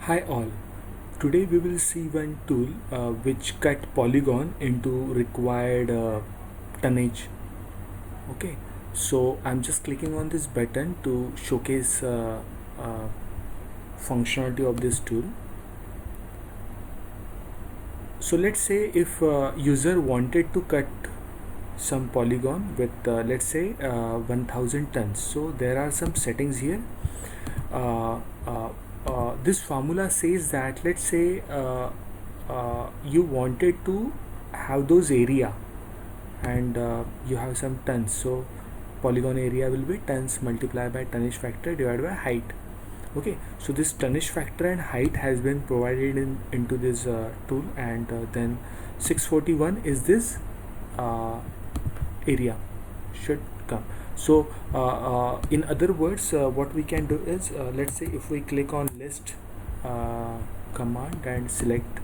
Hi all. Today we will see one tool which cut polygon into required tonnage. Okay, so I'm just clicking on this button to showcase uh, functionality of this tool. So let's say if user wanted to cut some polygon with let's say 1000 tons. So there are some settings here. Uh, uh, this formula says that let's say you wanted to have those area and you have some tons, so polygon area will be tons multiplied by tonnage factor divided by height. Okay, so this tonnage factor and height has been provided into this tool, and then 641 is this uh, area should come. So in other words, what we can do is let's say if we click on list command and select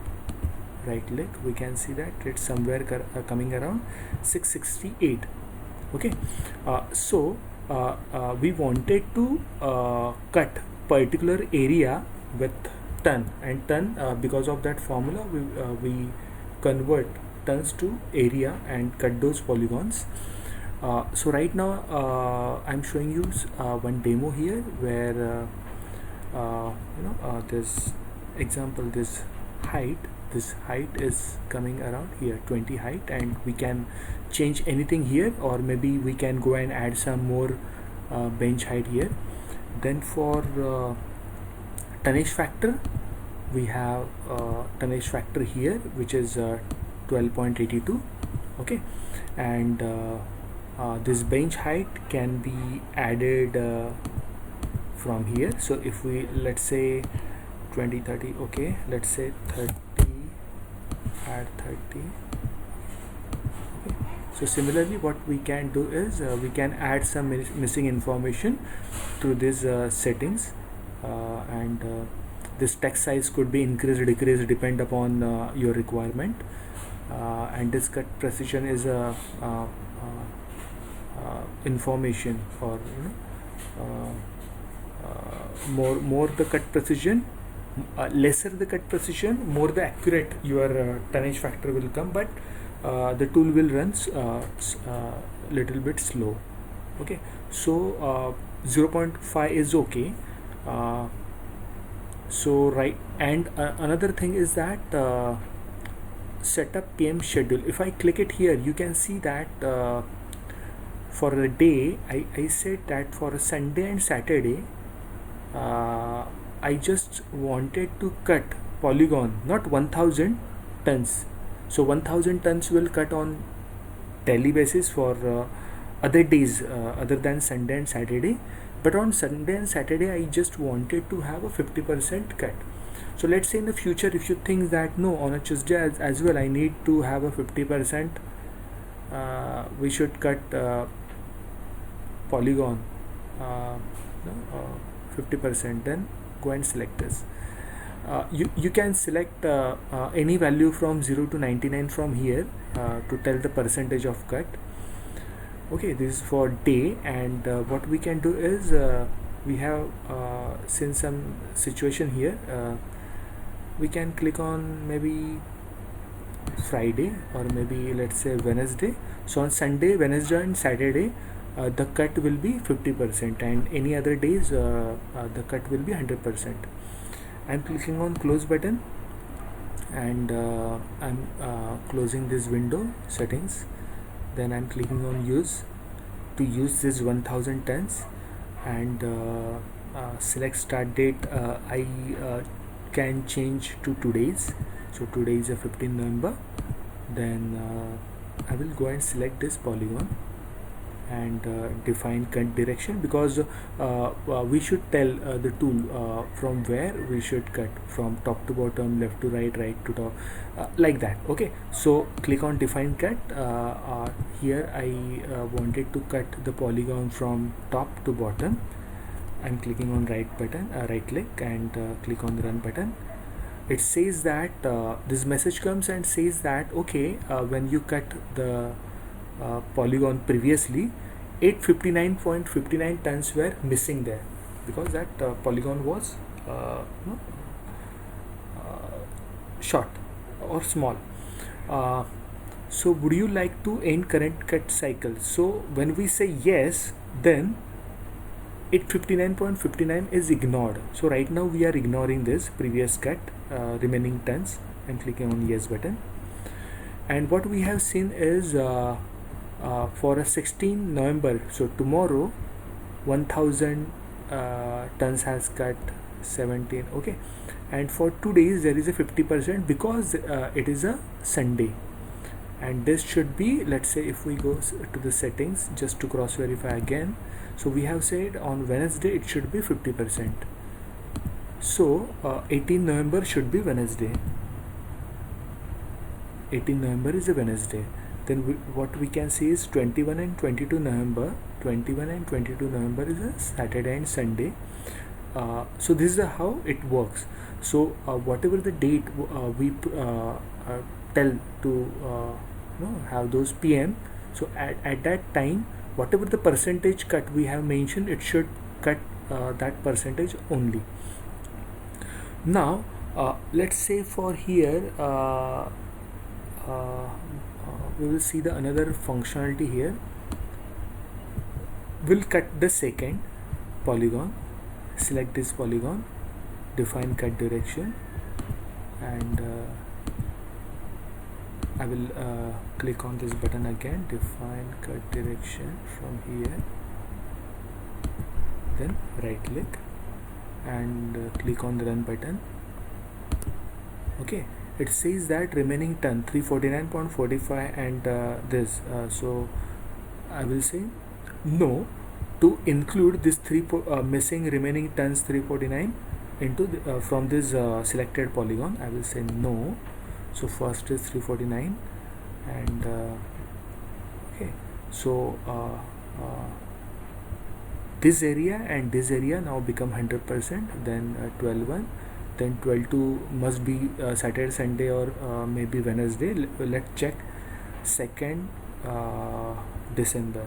right click, we can see that it's somewhere coming around 668. Okay, we wanted to cut particular area with ton, and ton because of that formula we convert tons to area and cut those polygons. So right now I'm showing you one demo here where this example, this height is coming around here 20 height, and we can change anything here, or maybe we can go and add some more bench height here. Then for tonnage factor, we have tonnage factor here which is 12.82. okay, and this bench height can be added from here. So if we let's say 20 30, okay, let's say 30, add 30. Okay, so similarly what we can do is we can add some missing information to these settings, and this text size could be increased or decreased depend upon your requirement, and this cut precision is a information for more the cut precision, lesser the cut precision, more the accurate your tonnage factor will come, but the tool will run little bit slow. Okay, so 0.5 is okay. So right, and another thing is that setup PM schedule. If I click it here, you can see that for a day I said that for a Sunday and Saturday I just wanted to cut polygon, not 1000 tons. So 1000 tons will cut on daily basis for other days other than Sunday and Saturday, but on Sunday and Saturday I just wanted to have a 50% cut. So let's say in the future if you think that no, on a Tuesday as well I need to have a 50%, we should cut polygon 50%, then go and select this. You can select any value from 0 to 99 from here to tell the percentage of cut. Okay, this is for day, and what we can do is we have seen some situation here. We can click on maybe Friday, or maybe let's say Wednesday. So on Sunday, Wednesday and Saturday the cut will be 50%, and any other days the cut will be 100%. I'm clicking on close button, and I'm closing this window settings. Then I'm clicking on use to use this 1000 tons, and select start date. I can change to today's, so today is a 15 November. Then I will go and select this polygon and define cut direction, because we should tell the tool from where we should cut, from top to bottom, left to right, right to top, like that. Okay, so click on define cut. Here I wanted to cut the polygon from top to bottom. I'm clicking on right button, right click, and click on the run button. It says that this message comes and says that okay, when you cut the polygon previously, 859.59 tons were missing there, because that polygon was short or small. So would you like to end current cut cycle? So when we say yes, then it 59.59 is ignored. So right now we are ignoring this previous cut, remaining tons, and clicking on yes button. And what we have seen is for a 16 November, so tomorrow 1000 tons has cut 17. Okay, and for 2 days there is a 50% because it is a Sunday, and this should be, let's say if we go to the settings just to cross verify again, so we have said on Wednesday it should be 50%. So 18 November should be Wednesday. 18 November is a Wednesday. Then what we can see is 21 and 22 November. 21 and 22 November is a Saturday and Sunday. So this is how it works. So whatever the date we tell to have those PM, so at that time whatever the percentage cut we have mentioned, it should cut that percentage only. Now let's say for here we will see the another functionality here. We'll cut the second polygon, select this polygon, define cut direction, and I will click on this button again, define cut direction from here, then right click and click on the run button. Okay, it says that remaining ton 349.45 and this, so I will say no to include this missing remaining tons 349 into the, from this selected polygon. I will say no. So first is 349 and okay, so this area and this area now become 100%, then 12.1, then 12.2 must be Saturday, Sunday, or maybe Wednesday. Let's check 2nd December.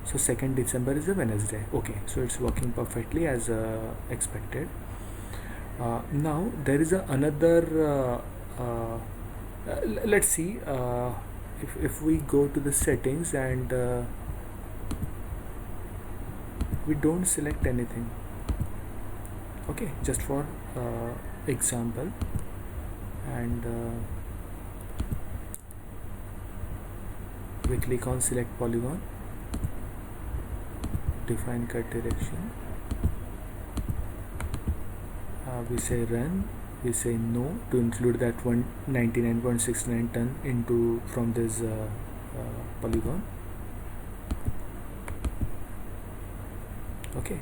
So 2nd December is a Wednesday. Okay, so it's working perfectly as expected. Now there is another let's see if we go to the settings and we don't select anything. Okay, just for example, and we click on select polygon, define cut direction, we say run, we say no to include that 199.69 ton into from this polygon. Okay,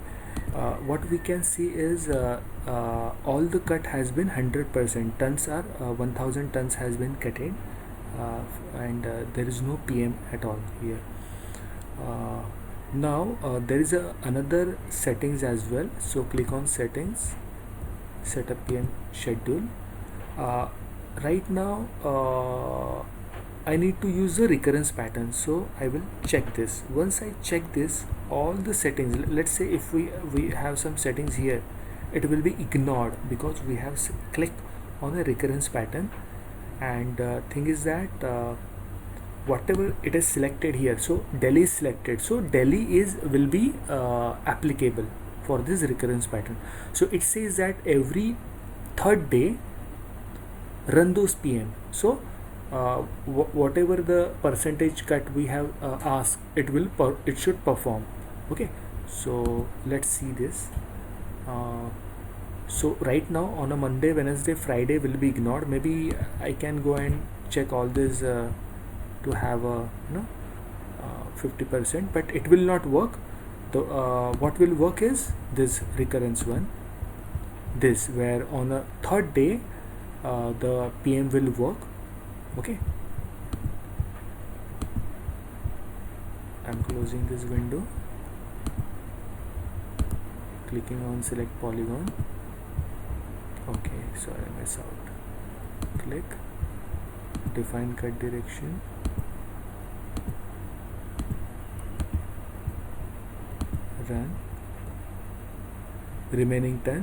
what we can see is all the cut has been 100%. Tons are 1000 tons has been cutted, and there is no PM at all here. Now there is another settings as well. So click on settings, set up PM schedule. Right now I need to use the recurrence pattern, so I will check this. Once I check this, all the settings, let's say if we have some settings here, it will be ignored because we have clicked on a recurrence pattern. And thing is that whatever it is selected here, so Delhi is selected, so Delhi will be applicable for this recurrence pattern. So it says that every 3rd day run those PM. So whatever the percentage cut we have asked, it should perform. Okay, so let's see this. So right now on a Monday, Wednesday, Friday will be ignored. Maybe I can go and check all this to have a 50%, but it will not work. What will work is this recurrence one, this where on a 3rd day the PM will work. Okay, I'm closing this window, clicking on select polygon. Okay, sorry, I mess out. Click, define cut direction, run, remaining tons